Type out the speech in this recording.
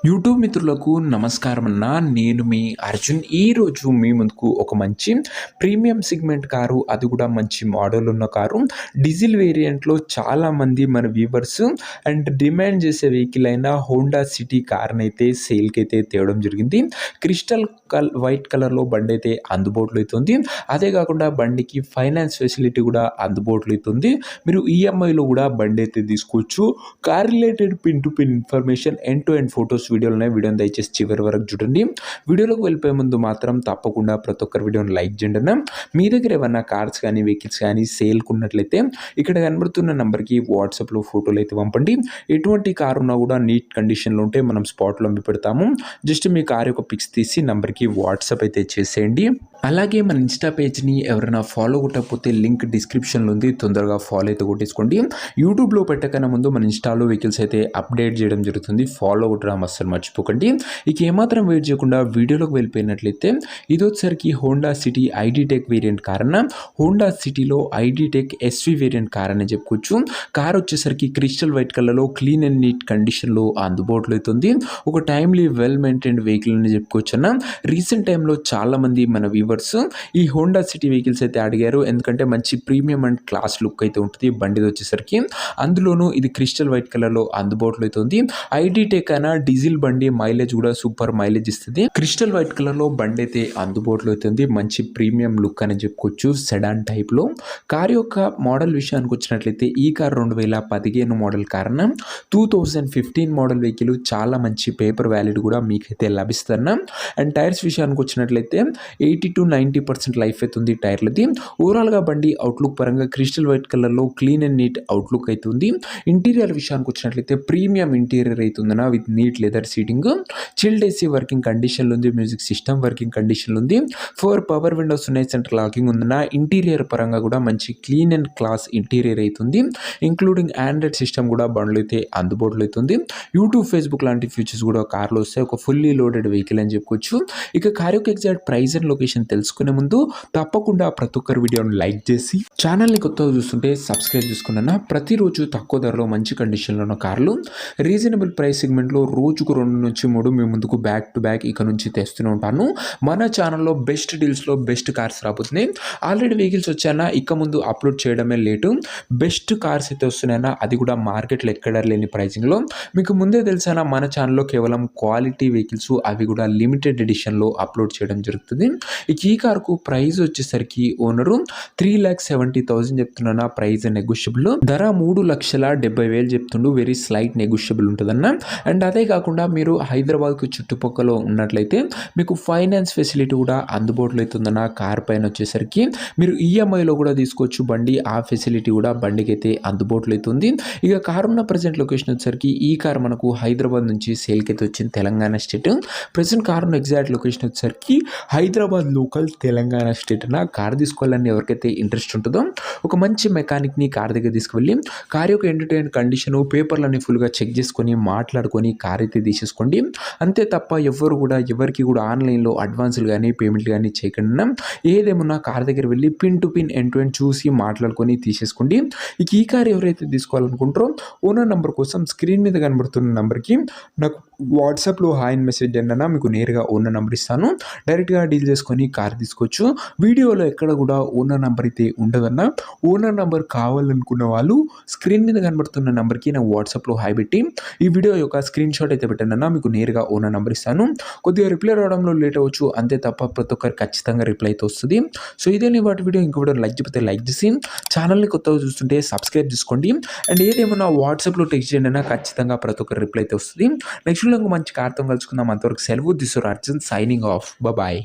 YouTube మిత్రులకు నమస్కారం అన్న. నేను మీ అర్జున్. ఈరోజు మీ ముందుకు ఒక మంచి ప్రీమియం సెగ్మెంట్ కారు, అది కూడా మంచి మోడల్ ఉన్న కారు, డీజిల్ వేరియంట్లో చాలామంది మన వ్యూవర్స్ అండ్ డిమాండ్ చేసే వెహికల్ అయిన హోండా సిటీ కార్ని అయితే సేల్కి అయితే తేవడం జరిగింది. క్రిస్టల్ వైట్ కలర్లో బండి అయితే అందుబాటులో అవుతుంది. అదే కాకుండా బండికి ఫైనాన్స్ ఫెసిలిటీ కూడా అందుబాటులో అవుతుంది. మీరు ఈఎంఐలో కూడా బండి అయితే తీసుకోవచ్చు. Car related pin to pin information, end to end photos వీడియోని దయచేసి చివరి వరకు చూడండి. వీడియోలోకి వెళ్ళిపోయే ముందు మాత్రం తప్పకుండా ప్రతి ఒక్కరి వీడియోని లైక్ చేయండి అన్న. మీ దగ్గర ఏమన్నా కార్స్ కానీ వెహికల్స్ కానీ సేల్కి ఉన్నట్లయితే ఇక్కడ కనబడుతున్న నెంబర్కి వాట్సాప్లో ఫోటోలు అయితే పంపండి. ఎటువంటి కారు ఉన్నా కూడా నీట్ కండిషన్లో ఉంటే మనం స్పాట్లో అమ్మి పెడతాము. జస్ట్ మీ కార్ యొక్క పిక్స్ తీసి నెంబర్కి వాట్సాప్ అయితే చేసేయండి. అలాగే మన ఇన్స్టా పేజ్ని ఎవరైనా ఫాలో కొట్టకపోతే లింక్ డిస్క్రిప్షన్లో ఉంది, తొందరగా ఫాలో అయితే కొట్టేసుకోండి. యూట్యూబ్లో పెట్టకన్నా ముందు మన ఇన్స్టాలో వెహికల్స్ అయితే అప్డేట్ చేయడం జరుగుతుంది. ఫాలో కొట్టడం అస్సలు మర్చిపోకండి. ఇక ఏమాత్రం వెయిట్ చేయకుండా వీడియోలోకి వెళ్ళిపోయినట్లయితే ఇది వచ్చేసరికి Honda City i-DTEC variant car అన్న. హోండా సిటీలో i-DTEC SV variant car అని చెప్పుకోవచ్చు. కార్ వచ్చేసరికి క్రిస్టల్ వైట్ కలర్లో క్లీన్ అండ్ నీట్ కండిషన్లో అందుబాటులో అవుతుంది. ఒక టైమ్లీ వెల్ మెయింటైన్డ్ వెహికల్ అని చెప్పుకోవచ్చు అన్న. రీసెంట్ టైంలో చాలామంది మన వ్యూవర్స్ ఈ హోండా సిటీ వెహికల్స్ అయితే అడిగారు. ఎందుకంటే మంచి ప్రీమియం అండ్ క్లాస్ లుక్ అయితే ఉంటుంది బండిది వచ్చేసరికి. అందులోనూ ఇది క్రిస్టల్ వైట్ కలర్లో అందుబాటులో అవుతుంది. ఐడి టెక్ అయినా డీజిల్ బండి, మైలేజ్ కూడా సూపర్ మైలేజ్ ఇస్తుంది. క్రిస్టల్ వైట్ కలర్లో బండి అయితే అందుబాటులో అవుతుంది. మంచి ప్రీమియం లుక్ అని చెప్పుకోవచ్చు సెడాన్ టైప్లో. కార్ యొక్క మోడల్ విషయానికి వచ్చినట్లయితే ఈ కార్ 2015 మోడల్ కారణ 2015 మోడల్ వెహికల్. చాలా మంచి పేపర్ వ్యాలిడ్ కూడా మీకైతే లభిస్తున్న. అండ్ టైర్స్ విషయానికి వచ్చినట్లయితే 80 to 90% లైఫ్ అవుతుంది టైర్లది. ఓవరాల్గా బండి అవుట్లుక్ పరంగా క్రిస్టల్ వైట్ కలర్లో క్లీన్ అండ్ నీట్ అవుట్లుక్ అవుతుంది. ఇంటీరియర్ విషయానికి వచ్చినట్లయితే ప్రీమియం ఇంటీరియర్ అవుతుందన్న, with neat leather seating, chilled AC working కండిషన్లో ఉంది, మ్యూజిక్ సిస్టమ్ వర్కింగ్ కండిషన్లో ఉంది, 4 పవర్ విండోస్ ఉన్నాయి, సెంట్రల్ లాకింగ్ ఉందన్న. ఇంటీరియర్ పరంగా కూడా మంచి క్లీన్ అండ్ క్లాస్ ఇంటీరియర్ అవుతుంది. ఇంక్లూడింగ్ ఆండ్రాయిడ్ సిస్టమ్ కూడా బండ్లు అయితే అందుబాటులో అవుతుంది. యూట్యూబ్, ఫేస్బుక్ లాంటి ఫీచర్స్ కూడా కార్లో వస్తాయి. ఒక ఫుల్లీ లోడెడ్ వెహికల్ అని చెప్పుకోవచ్చు. ఇక కార్ యొక్క ఎగ్జాక్ట్ ప్రైస్ అండ్ లొకేషన్ తెలుసుకునే ముందు తప్పకుండా ప్రతి ఒక్కరి వీడియోని లైక్ చేసి ఛానల్ని కొత్తగా చూస్తుంటే సబ్స్క్రైబ్ చేసుకున్నా. ప్రతిరోజు తక్కువ ధరలో మంచి కండిషన్లో ఉన్న కార్లు, రీజనబుల్ ప్రైస్ సెగ్మెంట్లో రోజుకు 2 నుంచి 3 మీ ముందుకు బ్యాక్ టు బ్యాక్ ఇక నుంచి తెస్తూనే ఉంటాను. మన ఛానల్లో బెస్ట్ డీల్స్లో బెస్ట్ కార్స్ రాబోతున్నాయి. ఆల్రెడీ వెహికల్స్ వచ్చాయన్నా, ఇక ముందు అప్లోడ్ చేయడమే లేటు. బెస్ట్ కార్స్ అయితే వస్తున్నాయన్నా, అది కూడా మార్కెట్లో ఎక్కడ లేని ప్రైసింగ్లో. మీకు ముందే తెలుసానా మన ఛానల్లో కేవలం క్వాలిటీ వెహికల్స్, అవి కూడా లిమిటెడ్ ఎడిషన్లో అప్లోడ్ చేయడం జరుగుతుంది. ఈ కార్కు ప్రైస్ వచ్చేసరికి ఓనరు 3,70,000 చెప్తున్నా. Price negotiable. ధర 3,70,000 చెప్తుండు. వెరీ స్లైట్ నెగోషియబుల్ ఉంటుందన్న. అండ్ అదే కాకుండా మీరు హైదరాబాద్కు చుట్టుపక్కల ఉన్నట్లయితే మీకు ఫైనాన్స్ ఫెసిలిటీ కూడా అందుబాటులో అవుతుందన్న. కార్ పైన వచ్చేసరికి మీరు ఈఎంఐలో కూడా తీసుకోవచ్చు బండి. ఆ ఫెసిలిటీ కూడా బండికి అయితే అందుబాటులో అవుతుంది. ఇక కార్ ఉన్న ప్రజెంట్ లొకేషన్ వచ్చేసరికి ఈ కార్ మనకు హైదరాబాద్ నుంచి సేల్కి అయితే వచ్చింది, తెలంగాణ స్టేట్. ప్రజెంట్ కార్ ఉన్న ఎగ్జాక్ట్ లొకేషన్ వచ్చేసరికి హైదరాబాద్ లోకల్, తెలంగాణ స్టేట్ అన్న. కార్ తీసుకోవాలని ఎవరికైతే ఇంట్రెస్ట్ ఉంటుందో ఒక మంచి మెకానిక్ని కార్ దగ్గర తీసుకువెళ్ళి కార్ యొక్క ఎంటర్టైన్ కండిషను, పేపర్లన్నీ ఫుల్గా చెక్ చేసుకొని మాట్లాడుకొని కార్ అయితే తీసేసుకోండి. అంతే తప్ప ఎవరికి కూడా ఆన్లైన్లో అడ్వాన్సులు కానీ పేమెంట్లు కానీ చేయకుండా ఏదేమన్నా కార్ దగ్గర వెళ్ళి pin to pin end to end చూసి మాట్లాడుకొని తీసేసుకోండి. ఇక ఈ కార్ ఎవరైతే తీసుకోవాలనుకుంటారో ఓనర్ నెంబర్ కోసం స్క్రీన్ మీద కనబడుతున్న నెంబర్కి నాకు వాట్సాప్లో హాయ్ అని మెసేజ్ చేయండి. మీకు నేరుగా ఓనర్ నెంబర్ ఇస్తాను. డైరెక్ట్గా డీల్ చేసుకొని కార్ తీసుకోవచ్చు. వీడియోలో ఎక్కడ కూడా ఓనర్ నెంబర్ అయితే ఉండదన్న. ఓనర్ నెంబర్ కావాలనుకున్న వాళ్ళు స్క్రీన్ మీద కనబడుతున్న నెంబర్కి నా వాట్సాప్లో హాయ్ పెట్టి ఈ వీడియో యొక్క స్క్రీన్ షాట్ అయితే పెట్టండి. మీకు నేరుగా ఓనర్ నెంబర్ ఇస్తాను. కొద్దిగా రిప్లై రావడంలో లేట్ అవ్వచ్చు, అంతే తప్ప ప్రతి ఒక్కరు ఖచ్చితంగా రిప్లై అయితే వస్తుంది. సో ఇదే వాటి వీడియో. ఇంకో వీడియో లైక్ చెప్తే లైక్ చేసి ఛానల్ని కొత్తగా చూస్తుంటే సబ్స్క్రైబ్ చేసుకోండి. అండ్ ఏదేమన్నా వాట్సాప్లో టెక్స్ట్ చేయండి అన్న, ఖచ్చితంగా ప్రతి ఒక్కరు రిప్లై అయితే వస్తుంది. నెక్స్ట్ వీడియో మంచి కార్తో కలుసుకుందాం. అంతవరకు సెలవు. This is Arjun signing off. Bye.